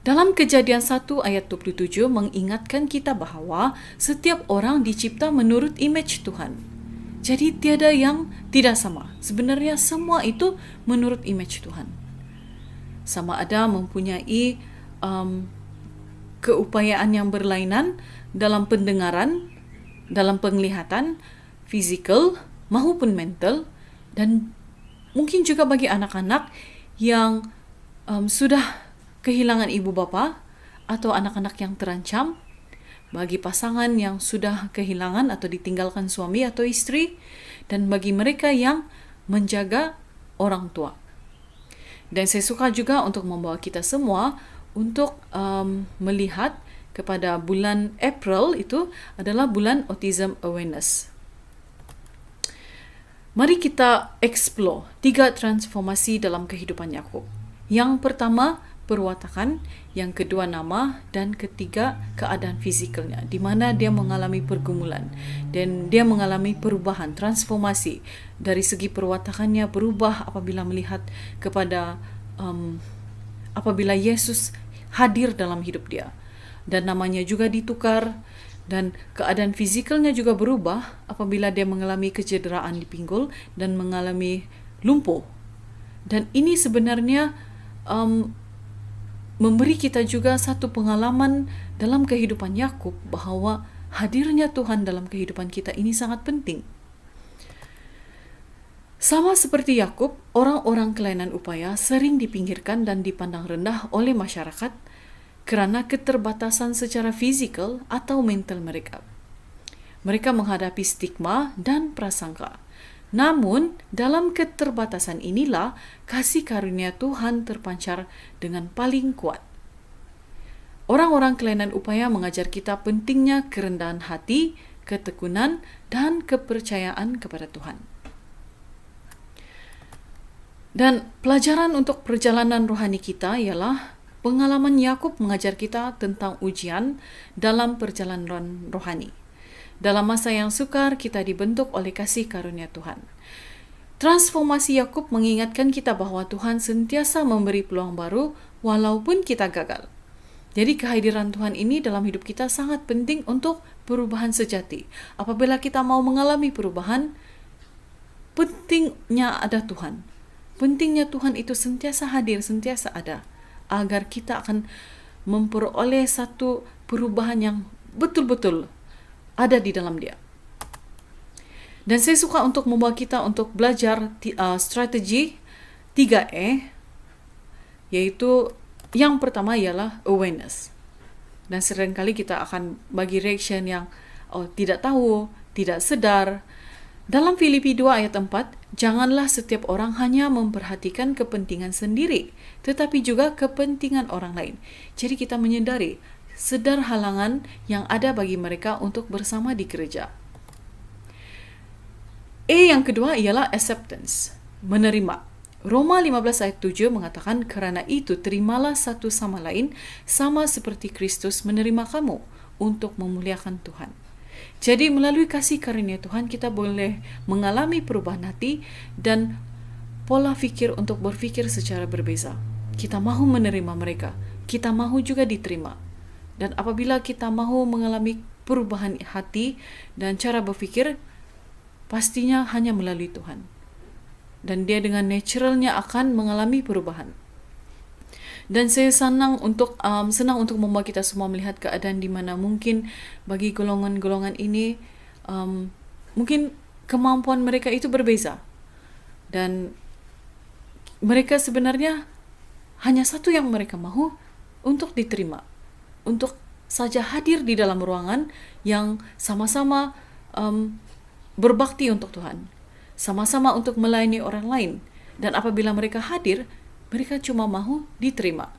Dalam Kejadian 1 ayat 27 mengingatkan kita bahawa setiap orang dicipta menurut image Tuhan. Jadi tiada yang tidak sama. Sebenarnya semua itu menurut image Tuhan. Sama ada mempunyai keupayaan yang berlainan dalam pendengaran, dalam penglihatan, fizikal maupun mental, dan mungkin juga bagi anak-anak yang sudah kehilangan ibu bapa atau anak-anak yang terancam, bagi pasangan yang sudah kehilangan atau ditinggalkan suami atau istri, dan bagi mereka yang menjaga orang tua. Dan saya suka juga untuk membawa kita semua untuk melihat kepada bulan April itu adalah bulan Autism Awareness. Mari kita explore 3 transformasi dalam kehidupan Yakub. Yang pertama, perwatakan, yang kedua nama, dan ketiga keadaan fizikalnya, di mana dia mengalami pergumulan dan dia mengalami perubahan, transformasi dari segi perwatakannya berubah apabila melihat kepada apabila Yesus hadir dalam hidup dia, dan namanya juga ditukar, dan keadaan fizikalnya juga berubah apabila dia mengalami kecederaan di pinggul dan mengalami lumpuh. Dan ini sebenarnya memberi kita juga satu pengalaman dalam kehidupan Yakub bahawa hadirnya Tuhan dalam kehidupan kita ini sangat penting. Sama seperti Yakub, orang-orang kelainan upaya sering dipinggirkan dan dipandang rendah oleh masyarakat kerana keterbatasan secara fizikal atau mental mereka. Mereka menghadapi stigma dan prasangka. Namun, dalam keterbatasan inilah kasih karunia Tuhan terpancar dengan paling kuat. Orang-orang kelainan upaya mengajar kita pentingnya kerendahan hati ketekunan, dan kepercayaan kepada Tuhan. Dan pelajaran untuk perjalanan rohani kita ialah pengalaman Yakub mengajar kita tentang ujian dalam perjalanan rohani. Dalam masa yang sukar, kita dibentuk oleh kasih karunia Tuhan. Transformasi Yakub mengingatkan kita bahwa Tuhan sentiasa memberi peluang baru walaupun kita gagal. Jadi kehadiran Tuhan ini dalam hidup kita sangat penting untuk perubahan sejati. Apabila kita mau mengalami perubahan, pentingnya ada Tuhan. Pentingnya Tuhan itu sentiasa hadir, sentiasa ada, agar kita akan memperoleh satu perubahan yang betul-betul ada di dalam Dia. Dan saya suka untuk membawa kita untuk belajar strategi 3E, yaitu yang pertama ialah awareness. Dan seringkali kita akan bagi reaction yang tidak tahu, tidak sadar. Dalam Filipi 2 ayat 4, janganlah setiap orang hanya memperhatikan kepentingan sendiri, tetapi juga kepentingan orang lain. Jadi kita menyadari, sedar halangan yang ada bagi mereka untuk bersama di gereja. Yang kedua ialah acceptance, menerima. Roma 15 ayat 7 mengatakan, karena itu terimalah satu sama lain sama seperti Kristus menerima kamu untuk memuliakan Tuhan. Jadi melalui kasih karunia Tuhan kita boleh mengalami perubahan hati dan pola fikir untuk berfikir secara berbeza. Kita mahu menerima mereka, kita mahu juga diterima. Dan apabila kita mahu mengalami perubahan hati dan cara berfikir, pastinya hanya melalui Tuhan. Dan Dia dengan naturalnya akan mengalami perubahan. Dan saya senang untuk membawa kita semua melihat keadaan di mana mungkin bagi golongan-golongan ini mungkin kemampuan mereka itu berbeza. Dan mereka sebenarnya hanya satu yang mereka mahu, untuk diterima. Untuk saja hadir di dalam ruangan yang sama-sama berbakti untuk Tuhan. Sama-sama untuk melayani orang lain. Dan apabila mereka hadir, mereka cuma mahu diterima.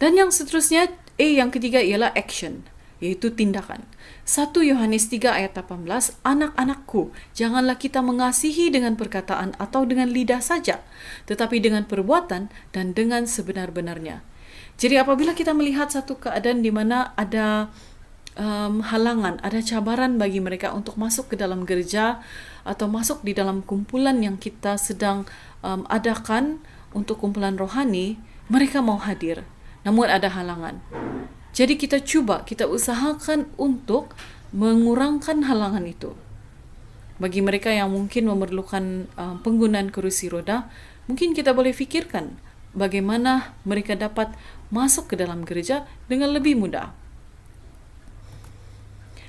Dan yang seterusnya, yang ketiga ialah action, yaitu tindakan. 1 Yohanes 3 ayat 18, anak-anakku, janganlah kita mengasihi dengan perkataan atau dengan lidah saja, tetapi dengan perbuatan dan dengan sebenar-benarnya. Jadi apabila kita melihat satu keadaan di mana ada halangan, ada cabaran bagi mereka untuk masuk ke dalam gereja atau masuk di dalam kumpulan yang kita sedang adakan untuk kumpulan rohani, mereka mau hadir, namun ada halangan. Jadi kita usahakan untuk mengurangkan halangan itu. Bagi mereka yang mungkin memerlukan penggunaan kerusi roda, mungkin kita boleh fikirkan bagaimana mereka dapat masuk ke dalam gereja dengan lebih mudah.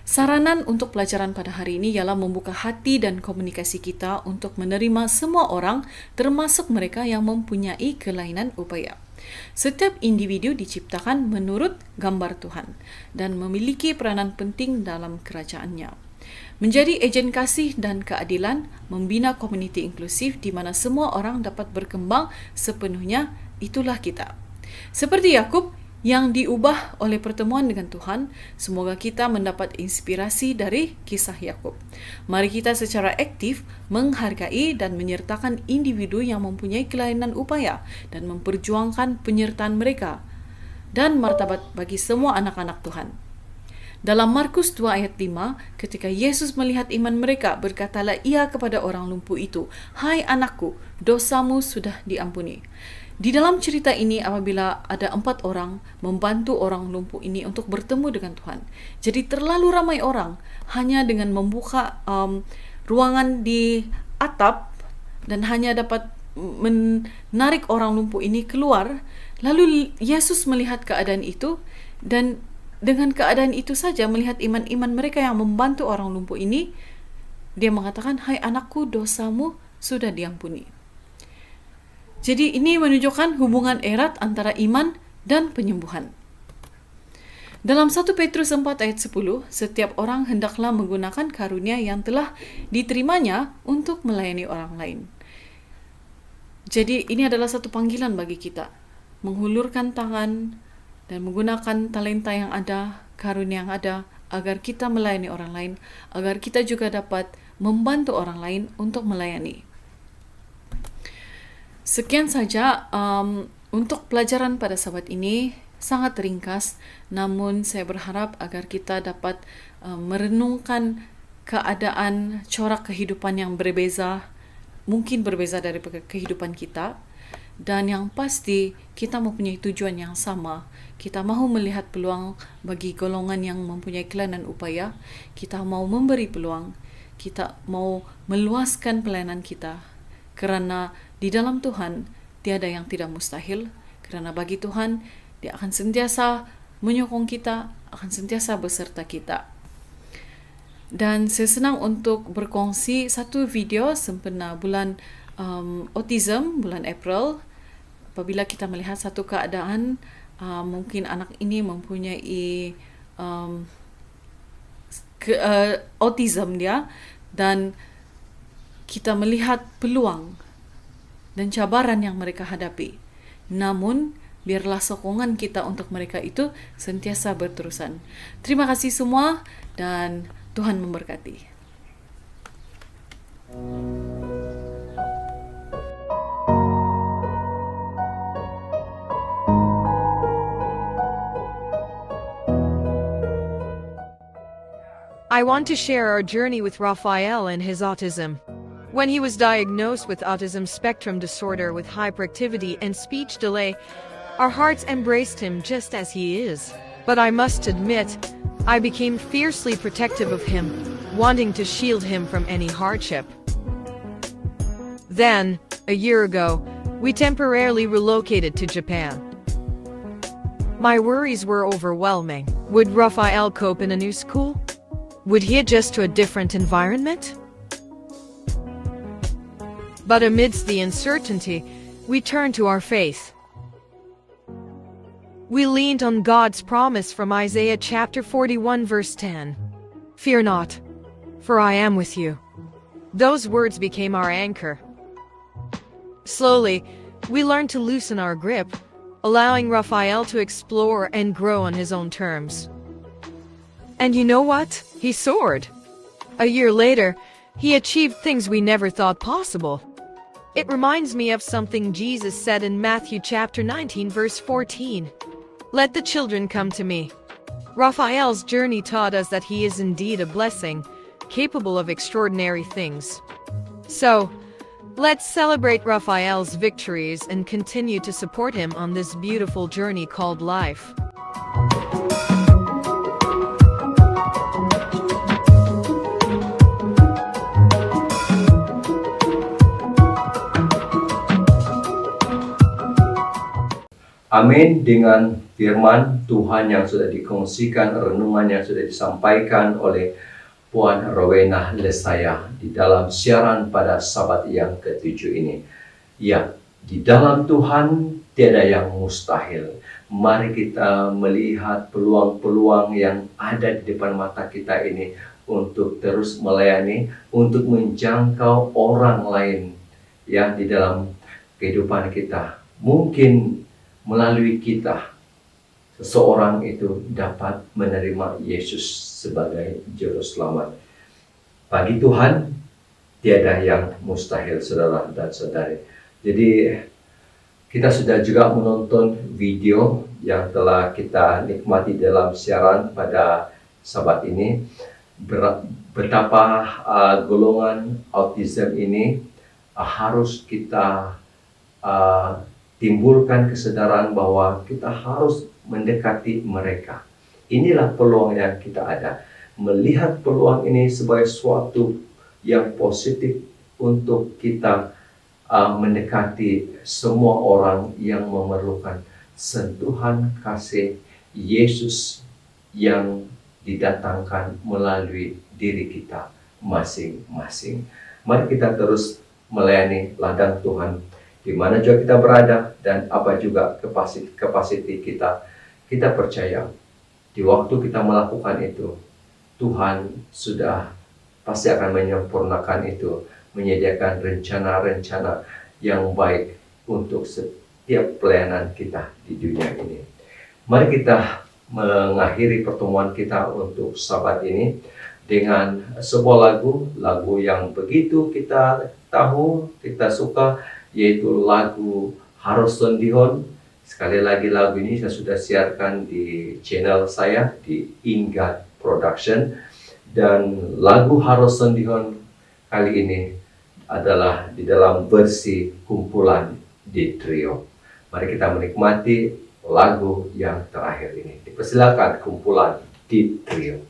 Saranan untuk pelajaran pada hari ini ialah membuka hati dan komunikasi kita untuk menerima semua orang, termasuk mereka yang mempunyai kelainan upaya. Setiap individu diciptakan menurut gambar Tuhan dan memiliki peranan penting dalam kerajaannya. Menjadi ejen kasih dan keadilan, membina komuniti inklusif di mana semua orang dapat berkembang sepenuhnya, itulah kita. Seperti Yakub yang diubah oleh pertemuan dengan Tuhan, semoga kita mendapat inspirasi dari kisah Yakub. Mari kita secara aktif menghargai dan menyertakan individu yang mempunyai kelainan upaya dan memperjuangkan penyertaan mereka dan martabat bagi semua anak-anak Tuhan. Dalam Markus 2 ayat 5, ketika Yesus melihat iman mereka, berkatalah Ia kepada orang lumpuh itu, "Hai anakku, dosamu sudah diampuni." Di dalam cerita ini, apabila ada 4 orang membantu orang lumpuh ini untuk bertemu dengan Tuhan. Jadi terlalu ramai orang hanya dengan membuka ruangan di atap dan hanya dapat menarik orang lumpuh ini keluar. Lalu Yesus melihat keadaan itu dan dengan keadaan itu saja melihat iman-iman mereka yang membantu orang lumpuh ini, Dia mengatakan, "Hai anakku, dosamu sudah diampuni." Jadi ini menunjukkan hubungan erat antara iman dan penyembuhan. Dalam 1 Petrus 4 ayat 10, setiap orang hendaklah menggunakan karunia yang telah diterimanya untuk melayani orang lain. Jadi ini adalah satu panggilan bagi kita, menghulurkan tangan dan menggunakan talenta yang ada, karunia yang ada, agar kita melayani orang lain, agar kita juga dapat membantu orang lain untuk melayani. Sekian saja untuk pelajaran pada Sabat ini, sangat ringkas, namun saya berharap agar kita dapat merenungkan keadaan corak kehidupan yang berbeza, mungkin berbeza dari kehidupan kita, dan yang pasti kita mempunyai tujuan yang sama. Kita mahu melihat peluang bagi golongan yang mempunyai kelainan upaya, kita mau memberi peluang, kita mau meluaskan pelayanan kita, kerana di dalam Tuhan tiada yang tidak mustahil, kerana bagi Tuhan Dia akan sentiasa menyokong kita, akan sentiasa beserta kita. Dan saya senang untuk berkongsi satu video sempena bulan autism, bulan April, apabila kita melihat satu keadaan, mungkin anak ini mempunyai autism dia, dan kita melihat peluang dan cabaran yang mereka hadapi. Namun, biarlah sokongan kita untuk mereka itu sentiasa berterusan. Terima kasih semua dan Tuhan memberkati. I want to share our journey with Raphael and his autism. When he was diagnosed with autism spectrum disorder with hyperactivity and speech delay, our hearts embraced him just as he is. But I must admit, I became fiercely protective of him, wanting to shield him from any hardship. Then, a year ago, we temporarily relocated to Japan. My worries were overwhelming. Would Raphael cope in a new school? Would he adjust to a different environment? But amidst the uncertainty, we turned to our faith. We leaned on God's promise from Isaiah chapter 41 verse 10. Fear not, for I am with you. Those words became our anchor. Slowly, we learned to loosen our grip, allowing Raphael to explore and grow on his own terms. And you know what? He soared. A year later, he achieved things we never thought possible. It reminds me of something Jesus said in Matthew chapter 19 verse 14. Let the children come to me. Raphael's journey taught us that he is indeed a blessing, capable of extraordinary things. So, let's celebrate Raphael's victories and continue to support him on this beautiful journey called life. Amin. Dengan firman Tuhan yang sudah dikongsikan, renungan yang sudah disampaikan oleh Puan Rowena Lesaya di dalam siaran pada Sabat yang ke-7 ini. Ya, di dalam Tuhan tiada yang mustahil. Mari kita melihat peluang-peluang yang ada di depan mata kita ini untuk terus melayani, untuk menjangkau orang lain yang di dalam kehidupan kita. Mungkin melalui kita, seseorang itu dapat menerima Yesus sebagai Juru Selamat. Bagi Tuhan, tiada yang mustahil, saudara dan saudari. Jadi, kita sudah juga menonton video yang telah kita nikmati dalam siaran pada Sabat ini. Betapa golongan autism ini harus kita timbulkan kesadaran bahwa kita harus mendekati mereka. Inilah peluang yang kita ada. Melihat peluang ini sebagai suatu yang positif untuk kita mendekati semua orang yang memerlukan sentuhan kasih Yesus yang didatangkan melalui diri kita masing-masing. Mari kita terus melayani ladang Tuhan di mana juga kita berada dan apa juga kapasiti kita. Kita percaya di waktu kita melakukan itu, Tuhan sudah pasti akan menyempurnakan itu, menyediakan rencana-rencana yang baik untuk setiap pelayanan kita di dunia ini. Mari kita mengakhiri pertemuan kita untuk Sabat ini dengan sebuah lagu yang begitu kita tahu, kita suka, yaitu lagu Harrison Dihon. Sekali lagi lagu ini saya sudah siarkan di channel saya di Ingat Production, dan lagu Harrison Dihon kali ini adalah di dalam versi kumpulan di trio. Mari kita menikmati lagu yang terakhir ini. Dipersilakan kumpulan di trio.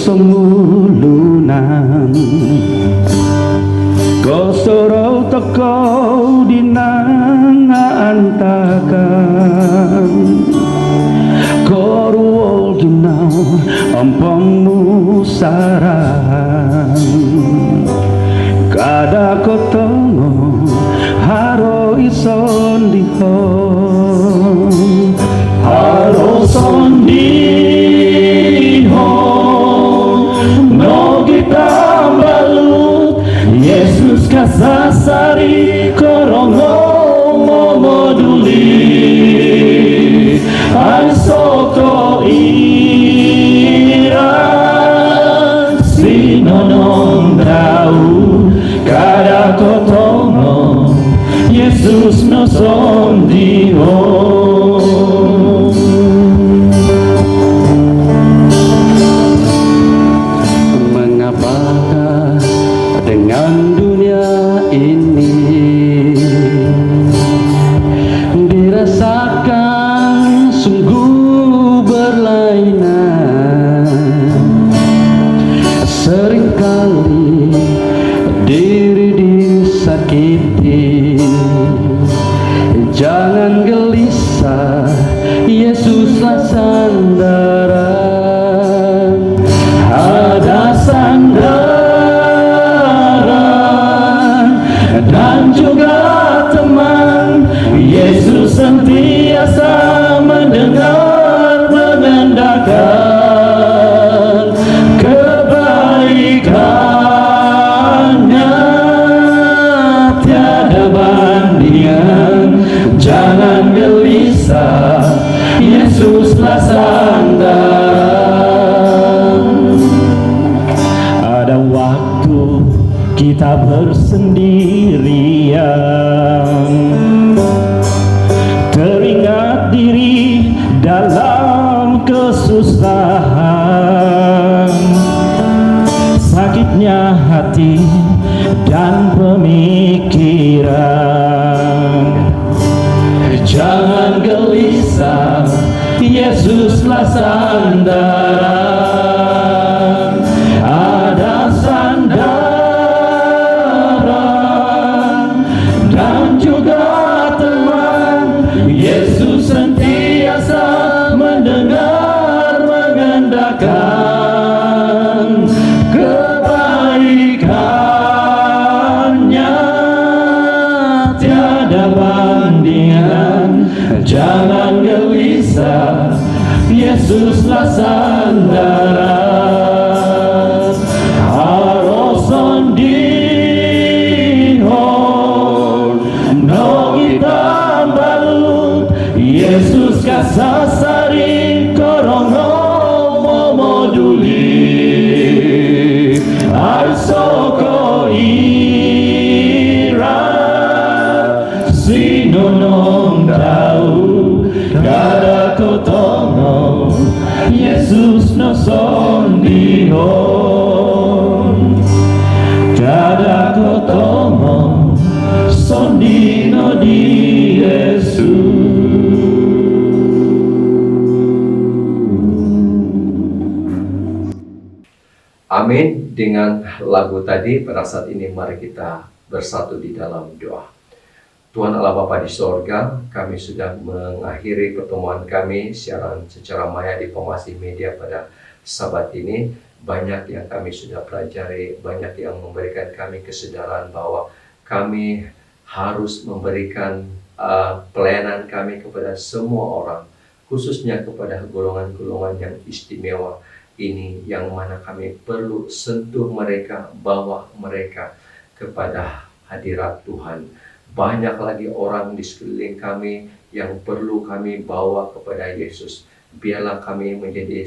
semulunan Kosoro teko dinangantakan Koruol ginau ampamu saran Kada kotongo haro ison dihon Haro sondihon no kita balut Yesus kasasari korongo momoduli Ansoko ira sinonong dau kada kotongo Yesus no sondihon Mengapakah dengan dunia ini dirasakan sungguh berlainan seringkali diri disakiti jangan gelisah Yesuslah sandaran ada sandaran dan juga teman Yesus sentiasa mendengar menandakan kebaikannya tiada bandingan jangan gelisah Yesuslah sandaran ada waktu kita bersendirian teringat diri dalam kesusahan sakitnya hati dan pemikiran jangan gelisah Yesuslah sandaran ada sandaran dan juga teman Yesus sentiasa mendengar mengendakan kebaikannya tiada bandingan jangan gelisah Yesuslah sandaran haroson dihon no kita balut Yesus kasasari korongo momoduli arsoko ira sinonong dau kada kotongo Yesus no sondihon kada kotongo sondihon Kasih di Yesus. Amin. Dengan lagu tadi pada saat ini mari kita bersatu di dalam doa. Tuhan Allah Bapa di sorga, kami sudah mengakhiri pertemuan kami siaran secara maya di Pemasi Media pada Sabat ini. Banyak yang kami sudah pelajari, banyak yang memberikan kami kesadaran bahwa kami harus memberikan pelayanan kami kepada semua orang, khususnya kepada golongan-golongan yang istimewa ini, yang mana kami perlu sentuh mereka, bawa mereka kepada hadirat Tuhan. Banyak lagi orang di sekeliling kami yang perlu kami bawa kepada Yesus. Biarlah kami menjadi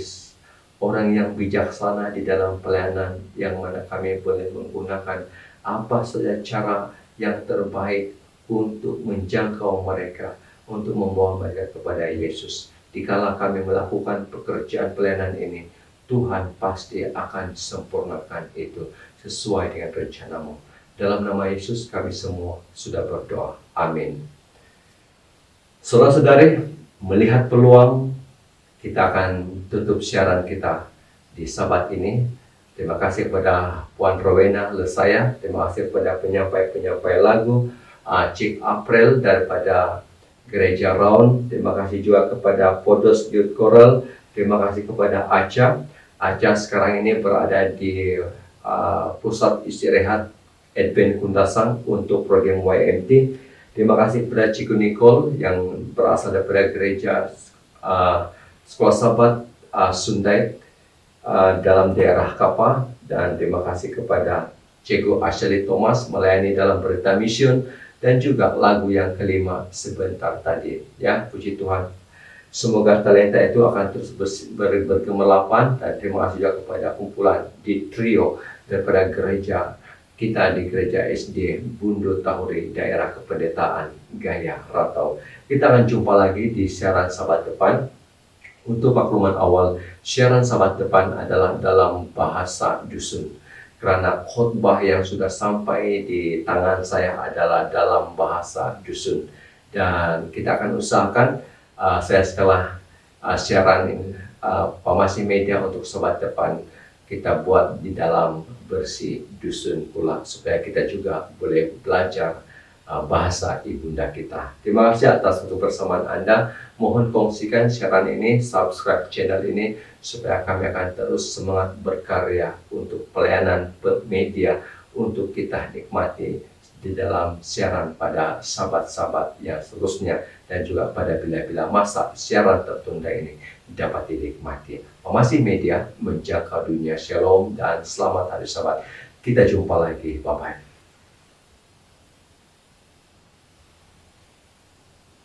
orang yang bijaksana di dalam pelayanan, yang mana kami boleh menggunakan apa saja cara yang terbaik untuk menjangkau mereka, untuk membawa mereka kepada Yesus. Dikala kami melakukan pekerjaan pelayanan ini, Tuhan pasti akan sempurnakan itu sesuai dengan rencana-Mu. Dalam nama Yesus kami semua sudah berdoa. Amin. Saudara-saudari, melihat peluang, kita akan tutup siaran kita di Sabat ini. Terima kasih kepada Puan Rowena Lesaya, terima kasih kepada penyampai lagu Cik April daripada Gereja Raun, terima kasih juga kepada Podos Youth Choral, terima kasih kepada Aca. Aca sekarang ini berada di Pusat Istirahat Advent Kuntasang untuk program YMT. Terima kasih kepada Ciku Nicole yang berasal daripada gereja Sekolah Sabat Sundai dalam daerah Kapa, dan terima kasih kepada Cikgu Ashley Thomas melayani dalam berita mission, dan juga lagu yang kelima sebentar tadi. Ya, puji Tuhan. Semoga talenta itu akan terus bergemerlapan, dan terima kasih juga kepada kumpulan di trio daripada gereja kita di Gereja SD Bundo Tahuri, daerah Kependetaan Gaya Ratau. Kita akan jumpa lagi di siaran Sabat depan. Untuk makluman awal, siaran Sabat depan adalah dalam bahasa dusun. Karena khotbah yang sudah sampai di tangan saya adalah dalam bahasa dusun. Dan kita akan usahakan saya setelah siaran Pemasi Media untuk Sabat depan, kita buat di dalam versi dusun pula, supaya kita juga boleh belajar bahasa ibunda kita. Terima kasih atas kebersamaan Anda. Mohon kongsikan siaran ini, subscribe channel ini, supaya kami akan terus semangat berkarya untuk pelayanan media, untuk kita nikmati di dalam siaran pada sabat-sabat yang seterusnya, dan juga pada bila-bila masa siaran tertunda ini dapat dinikmati. Pemasi Media menjaga dunia. Shalom dan selamat hari Sabat. Kita jumpa lagi. Bye-bye.